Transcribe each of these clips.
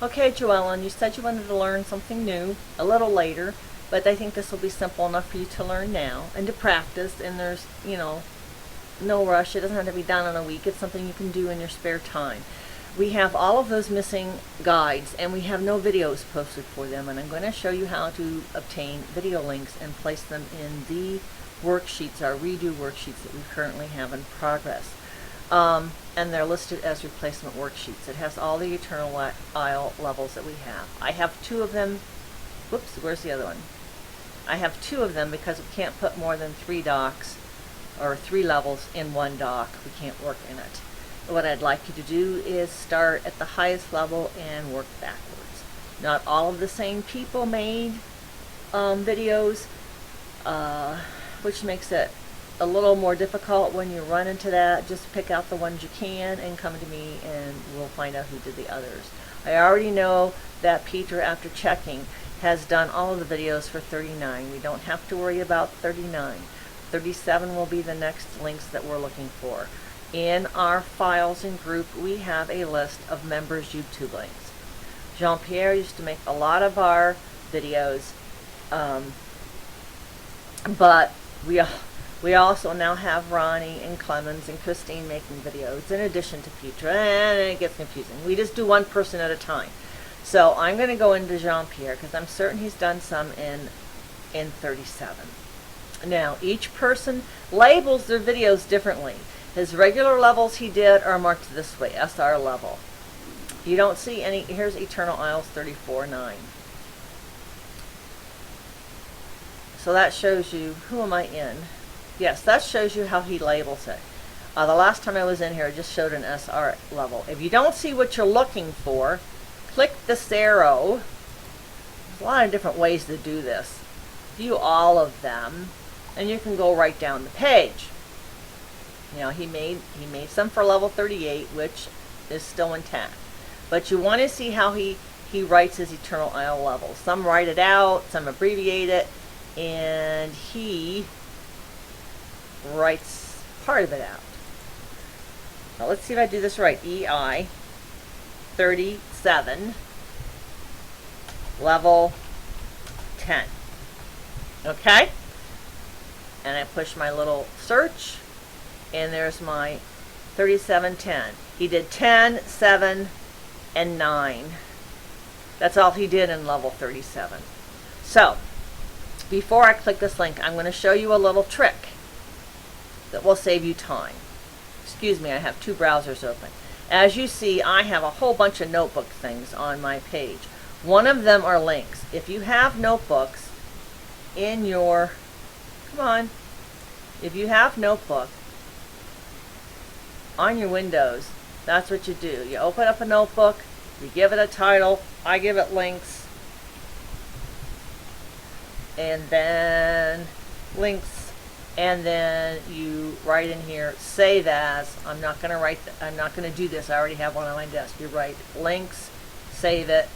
Okay, Joellen, you said you wanted to learn something new a little later, but I think this will be simple enough for you to learn now and to practice, and there's, no rush. It doesn't have to be done in a week. It's something you can do in your spare time. We have all of those missing guides, and we have no videos posted for them, and I'm going to show you how to obtain video links and place them in the worksheets, our redo worksheets that we currently have in progress. And they're listed as replacement worksheets. It has all the eternal aisle levels that we have. I have two of them. Whoops, where's the other one? I have two of them because we can't put more than 3 docs or 3 levels in one doc. We can't work in it. What I'd like you to do is start at the highest level and work backwards. Not all of the same people made videos, which makes it a little more difficult when you run into that. Just pick out the ones you can and come to me and we'll find out who did the others. I already know that Peter, after checking, has done all of the videos for 39. We don't have to worry about 39. 37 will be the next links that we're looking for. In our files and group, we have a list of members' YouTube links. Jean-Pierre used to make a lot of our videos, but we also now have Ronnie and Clemens and Christine making videos in addition to Petra, and it gets confusing. We just do one person at a time. So I'm going to go into Jean-Pierre because I'm certain he's done some in 37. Now, each person labels their videos differently. His regular levels he did are marked this way, SR level. You don't see any. Here's Eternal Isles 34:9. So that shows you, who am I in? Yes, that shows you how he labels it. The last time I was in here, it just showed an SR level. If you don't see what you're looking for, click this arrow. There's a lot of different ways to do this. View all of them, and you can go right down the page. You know, he made some for level 38, which is still intact. But you want to see how he writes his Eternal Isle levels. Some write it out, some abbreviate it, and he writes part of it out. Now let's see if I do this right. EI 37 level 10. Okay? And I push my little search, and there's my 3710. He did 10, 7, and 9. That's all he did in level 37. So, before I click this link, I'm going to show you a little trick that will save you time. Excuse me, I have 2 browsers open. As you see, I have a whole bunch of notebook things on my page. One of them are links. If you have notebooks in your, if you have notebook on your Windows, that's what you do. You open up a notebook, you give it a title, I give it links, and then links, and then you write in here save as. I'm not going to do this. I already have one on my desk. You write links, save it,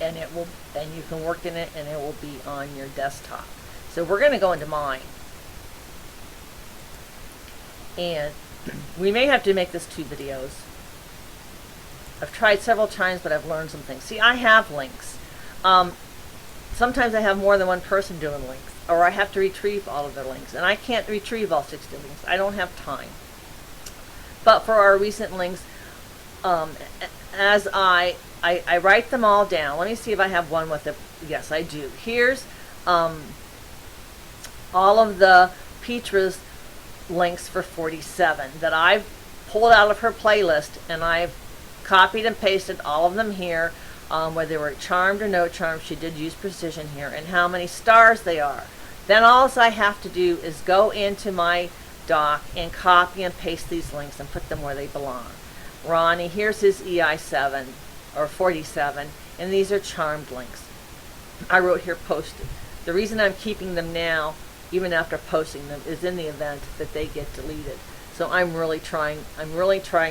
and you can work in it, and it will be on your desktop. So we're going to go into mine, and we may have to make this 2 videos. I've tried several times, but I've learned some things. See, I have links. Sometimes I have more than one person doing links, or I have to retrieve all of their links, and I can't retrieve all 60 links. I don't have time. But for our recent links, as I write them all down. Let me see if I have one with it. Yes, I do. Here's all of the Petra's links for 47 that I've pulled out of her playlist, and I've copied and pasted all of them here, whether they were charmed or no charmed. She did use precision here, and how many stars they are. Then all I have to do is go into my doc and copy and paste these links and put them where they belong. Ronnie, here's his EI7 or 47, and these are charmed links. I wrote here posted. The reason I'm keeping them now, even after posting them, is in the event that they get deleted. So I'm really trying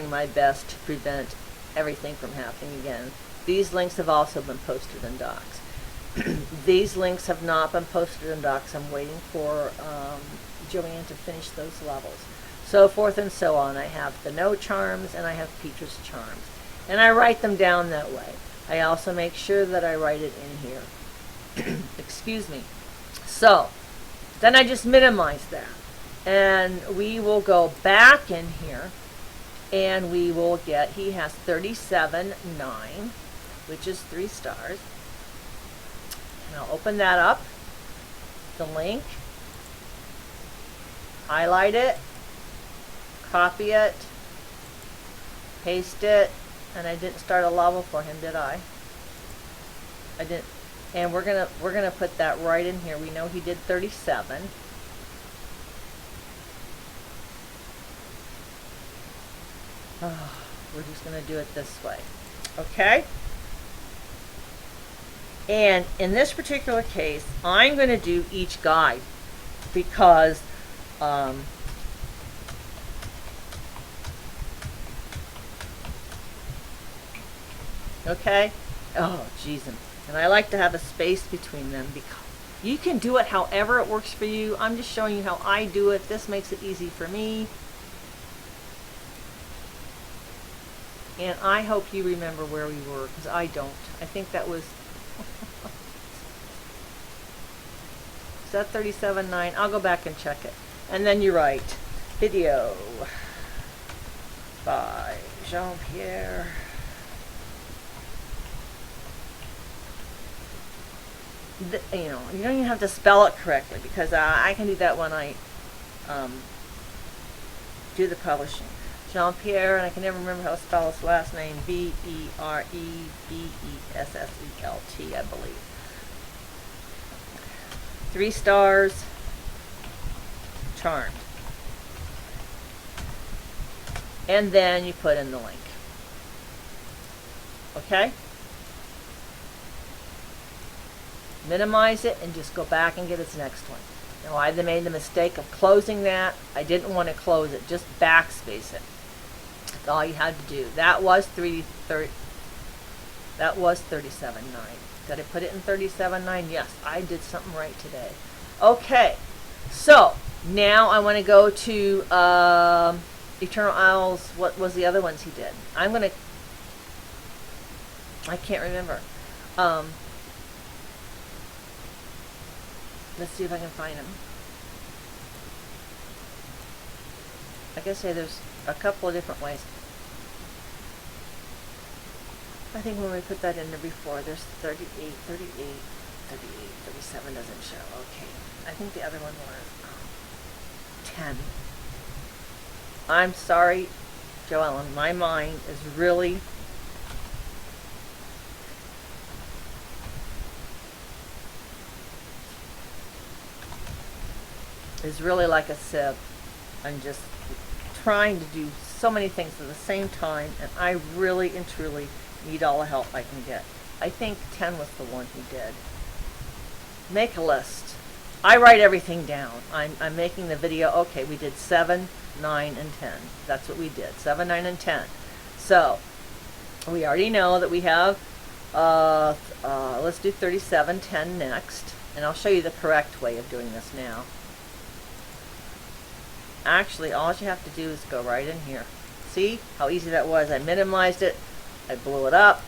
my best to prevent everything from happening again. These links have also been posted in docs. These links have not been posted in docs. I'm waiting for Joanne to finish those levels. So forth and so on. I have the no charms, and I have Petra's charms. And I write them down that way. I also make sure that I write it in here. Excuse me. So, then I just minimize that. And we will go back in here and we will get, he has 37.9, which is 3 stars. And I'll open that up, the link, highlight it, copy it, paste it, and I didn't start a level for him, did I? I didn't. And we're gonna put that right in here. We know he did 37. Oh, we're just gonna do it this way, okay? And in this particular case, I'm gonna do each guide because okay? Oh, jeez. And I like to have a space between them because you can do it however it works for you. I'm just showing you how I do it. This makes it easy for me. And I hope you remember where we were, because I don't. I think that was... Is that 37.9? I'll go back and check it. And then you write, video by Jean-Pierre. You know, you don't even have to spell it correctly, because I can do that when I do the publishing. Jean-Pierre, and I can never remember how to spell his last name, B-E-R-E-B-E-S-S-E-L-T, I believe. 3 stars, charmed. And then you put in the link. Okay? Minimize it and just go back and get its next one. Now I made the mistake of closing that. I didn't want to close it, just backspace it. That's all you had to do. That was 37.9. Did I put it in 37.9? Yes, I did something right today. Okay, so now I want to go to Eternal Isles. What was the other ones he did? I can't remember. Let's see if I can find them. Like I say, there's a couple of different ways. I think when we put that in there before, there's 38, 38, 38, 37 doesn't show. Okay. I think the other one was 10. I'm sorry, Joellen. My mind is really... is really like a sieve. I'm just trying to do so many things at the same time, and I really and truly need all the help I can get. I think 10 was the one he did. Make a list. I write everything down. I'm making the video. Okay, we did 7, 9, and 10. That's what we did. 7, 9, and 10. So we already know that we have let's do 37.10 next, and I'll show you the correct way of doing this now. Actually, all you have to do is go right in here. See how easy that was? I minimized it. I blew it up.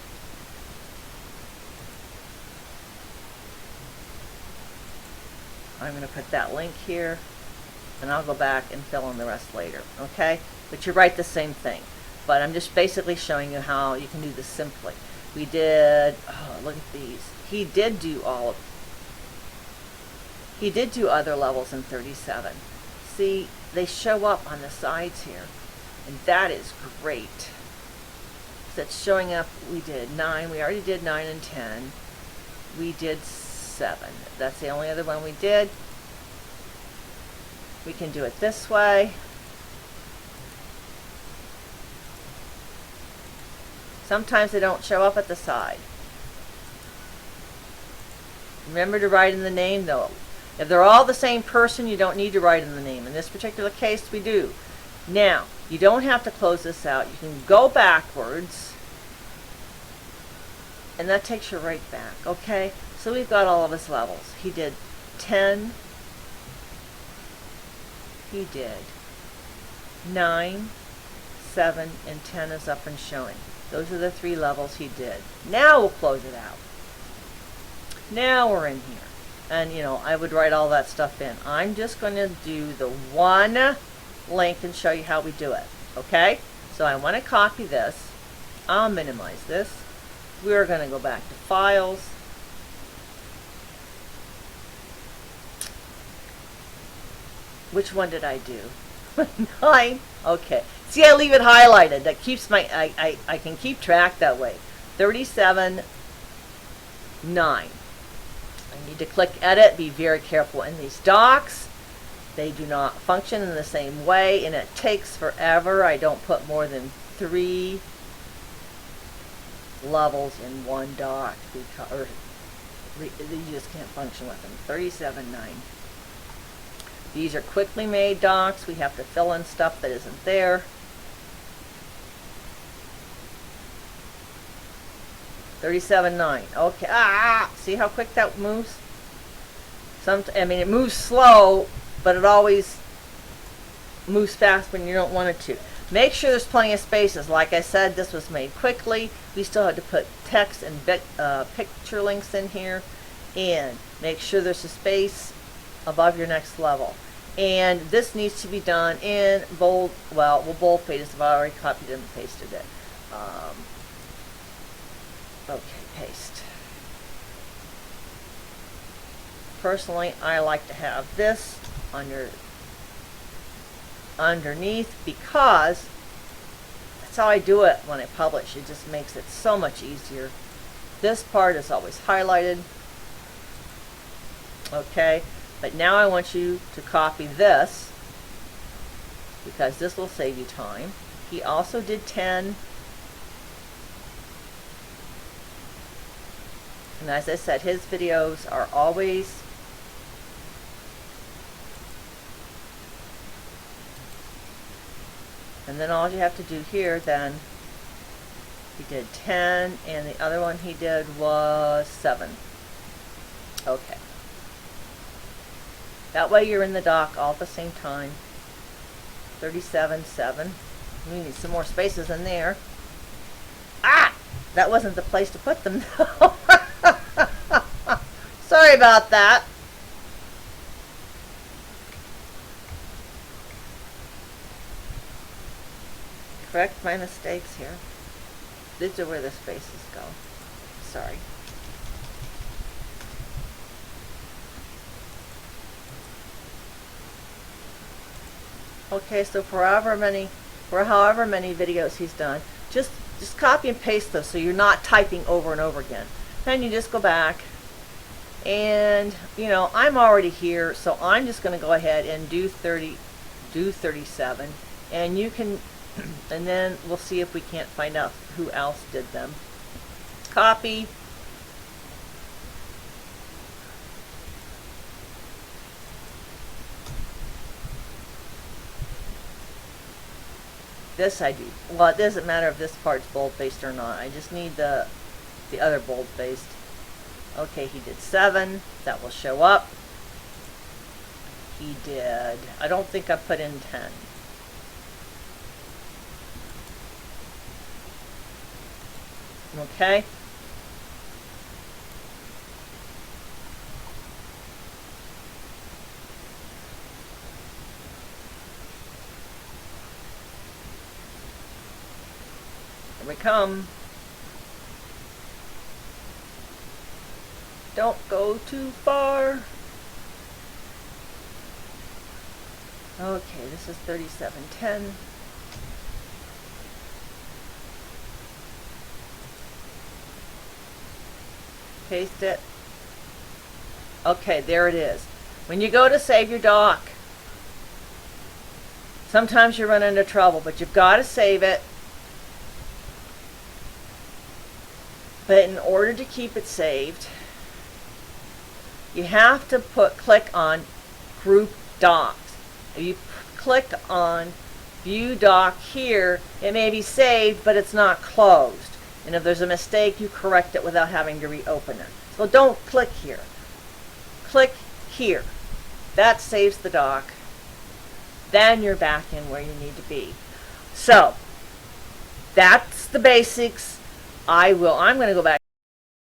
I'm going to put that link here, and I'll go back and fill in the rest later. Okay? But you write the same thing. But I'm just basically showing you how you can do this simply. We did, oh, look at these. He did do other levels in 37. See, they show up on the sides here, and that is great. So it's showing up. We did 9. We already did 9 and 10. We did 7. That's the only other one we did. We can do it this way. Sometimes they don't show up at the side. Remember to write in the name, though. If they're all the same person, you don't need to write in the name. In this particular case, we do. Now, you don't have to close this out. You can go backwards, and that takes you right back, okay? So we've got all of his levels. He did 10. He did 9, 7, and 10 is up and showing. Those are the 3 levels he did. Now we'll close it out. Now we're in here. And, you know, I would write all that stuff in. I'm just going to do the one link and show you how we do it. Okay? So I want to copy this. I'll minimize this. We're going to go back to Files. Which one did I do? 9. Okay. See, I leave it highlighted. That keeps my, I can keep track that way. 37, 9. I need to click Edit. Be very careful in these docs. They do not function in the same way, and it takes forever. I don't put more than 3 levels in one doc, because, or you just can't function with them. 37, 9. These are quickly made docs. We have to fill in stuff that isn't there. 37.9. Okay. See how quick that moves? I mean, it moves slow, but it always moves fast when you don't want it to. Make sure there's plenty of spaces. Like I said, this was made quickly. We still had to put text and picture links in here. And make sure there's a space above your next level. And this needs to be done in bold. Well, we'll boldface it. I've already copied and pasted it. Okay, paste. Personally, I like to have this on your underneath, because that's how I do it when I publish. It just makes it so much easier. This part is always highlighted. Okay, but now I want you to copy this, because this will save you time. He also did 10. And as I said, his videos are always and then all you have to do here, then he did 10, and the other one he did was 7. Okay. That way you're in the doc all at the same time. 37, 7. We need some more spaces in there. That wasn't the place to put them, though. Sorry about that. Correct my mistakes here. These are where the spaces go. Sorry. Okay, so for however many videos he's done, just copy and paste those so you're not typing over and over again. Then you just go back, and you know, I'm already here, so I'm just going to go ahead and do 37, and you can, and then we'll see if we can't find out who else did them. Copy. This I do. Well, it doesn't matter if this part's bold-faced or not. I just need the other bold-faced. Okay, he did 7. That will show up. He did, I don't think I put in 10. Okay. Here we come. Don't go too far. Okay, this is 3710. Paste it. Okay, there it is. When you go to save your doc, sometimes you run into trouble, but you've got to save it. But in order to keep it saved, you have to click on Group Docs. If you click on View Doc here, it may be saved, but it's not closed. And if there's a mistake, you correct it without having to reopen it. So don't click here. Click here. That saves the doc. Then you're back in where you need to be. So that's the basics. I'm going to go back